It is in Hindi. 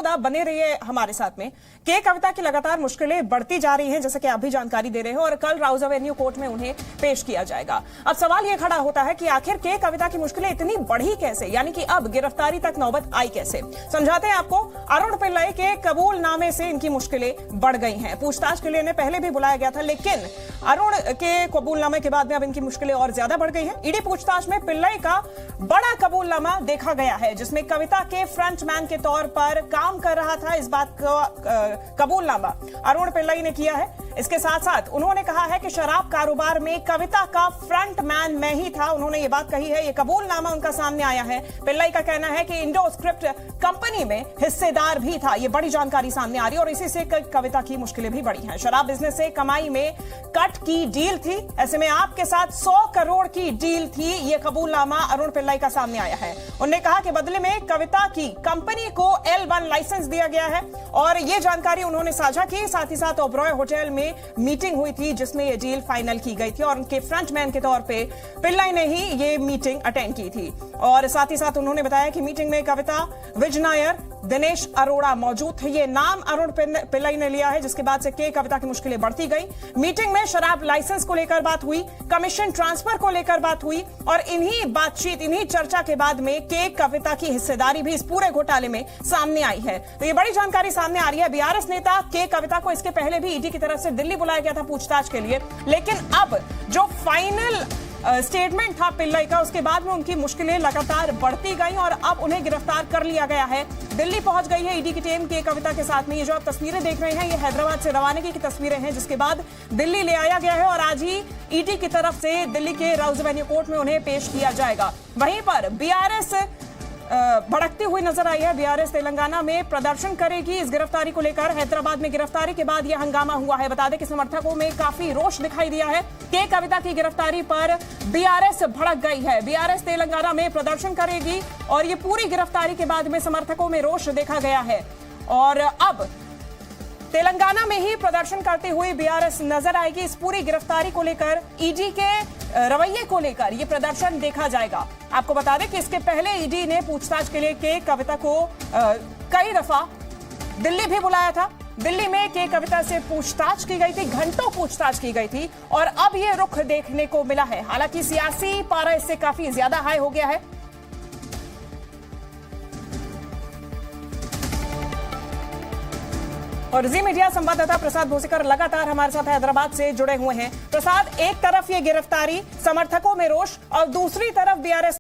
ज्यादा बने रहिए हमारे साथ में। के कविता की लगातार मुश्किलें बढ़ती जा रही हैं, जैसे कि आप भी जानकारी दे रहे हैं, और कल राउज एवेन्यू कोर्ट में उन्हें पेश किया जाएगा। अब सवाल यह खड़ा होता है कि आखिर के कविता की मुश्किलें इतनी बढ़ी कैसे, यानी कि अब गिरफ्तारी तक नौबत आई कैसे। समझाते हैं आपको। अरुण पिल्लई के कबूलनामे से इनकी मुश्किलें बढ़ गई हैं। पूछताछ के लिए इन्हें पहले भी बुलाया गया था, लेकिन अरुण के कबूलनामे के बाद में अब इनकी मुश्किलें और ज्यादा बढ़ गई हैं। ईडी पूछताछ में पिल्लई का बड़ा कबूलनामा देखा गया है, जिसमें कविता के फ्रंटमैन के तौर पर काम कर रहा था। इस बात का कबूलनामा अरुण पिल्लई ने किया है। इसके साथ साथ उन्होंने कहा है कि शराब कारोबार में कविता का फ्रंटमैन मैं ही था। उन्होंने ये बात कही है, ये कबूलनामा उनका सामने आया है। पिल्लई का कहना है कि इंडो स्क्रिप्ट कंपनी में हिस्सेदार भी था। ये बड़ी जानकारी सामने आ रही है और इसी से कविता की मुश्किलें भी बढ़ी हैं। शराब बिजनेस से कमाई में कट की डील थी, ऐसे में आपके साथ 100 करोड़ की डील थी। ये कबूलनामा अरुण पिल्लई का सामने आया है। उन्होंने कहा कि बदले में कविता की कंपनी को L1 लाइसेंस दिया गया है और ये जानकारी उन्होंने साझा की। साथ ही साथ ओबरॉय होटल में मीटिंग हुई थी, जिसमें ये डील फाइनल की गई थी और उनके फ्रंटमैन के तौर पे पिल्लई ने ही ये मीटिंग अटेंड की थी। और साथ ही साथ उन्होंने बताया कि मीटिंग में कविता, विज नायर, दिनेश अरोड़ा मौजूद थे। ये नाम अरुण पिल्लई ने लिया है, जिसके बाद से के कविता की मुश्किलें बढ़ती गई। मीटिंग में शराब लाइसेंस को लेकर बात हुई, कमीशन ट्रांसफर को लेकर बात हुई और इन्हीं बातचीत, इन्हीं चर्चा के बाद में के कविता की हिस्सेदारी भी इस पूरे घोटाले में सामने आई है। तो ये बड़ी जानकारी सामने आ रही है। बीआरएस नेता के कविता को इसके पहले भी ईडी की तरफ से दिल्ली बुलाया गया था पूछताछ के लिए, लेकिन अब जो फाइनल स्टेटमेंट था पिल्लई का, उसके बाद में उनकी मुश्किलें लगातार बढ़ती गई और अब उन्हें गिरफ्तार कर लिया गया है। दिल्ली पहुंच गई है ईडी की टीम के कविता के साथ में। ये जो आप तस्वीरें देख रहे हैं, ये हैदराबाद से रवानगी की तस्वीरें हैं, जिसके बाद दिल्ली ले आया गया है और आज ही ईडी की तरफ से दिल्ली के राउज एवेन्यू कोर्ट में उन्हें पेश किया जाएगा। वहीं पर बीआरएस भड़कती हुई नजर आई है। बीआरएस तेलंगाना में प्रदर्शन करेगी इस गिरफ्तारी को लेकर। हैदराबाद में गिरफ्तारी के बाद यह हंगामा हुआ है। बता दें कि समर्थकों में काफी रोष दिखाई दिया है। के कविता की गिरफ्तारी पर बीआरएस भड़क गई है। बीआरएस तेलंगाना में प्रदर्शन करेगी और ये पूरी गिरफ्तारी के बाद में समर्थकों में रोष देखा गया है और अब तेलंगाना में ही प्रदर्शन करते हुए बीआरएस नजर आएगी। इस पूरी गिरफ्तारी को लेकर, ईडी के रवैये को लेकर ये प्रदर्शन देखा जाएगा। आपको बता दें कि इसके पहले ईडी ने पूछताछ के लिए के कविता को कई दफा दिल्ली भी बुलाया था। दिल्ली में के कविता से पूछताछ की गई थी, घंटों पूछताछ की गई थी और अब ये रुख देखने को मिला है। हालांकि सियासी पारा इससे काफी ज्यादा हाई हो गया है। और जी मीडिया संवाददाता प्रसाद भोसीकर लगातार हमारे साथ हैदराबाद से जुड़े हुए हैं। प्रसाद, एक तरफ ये गिरफ्तारी, समर्थकों में रोष और दूसरी तरफ बीआरएस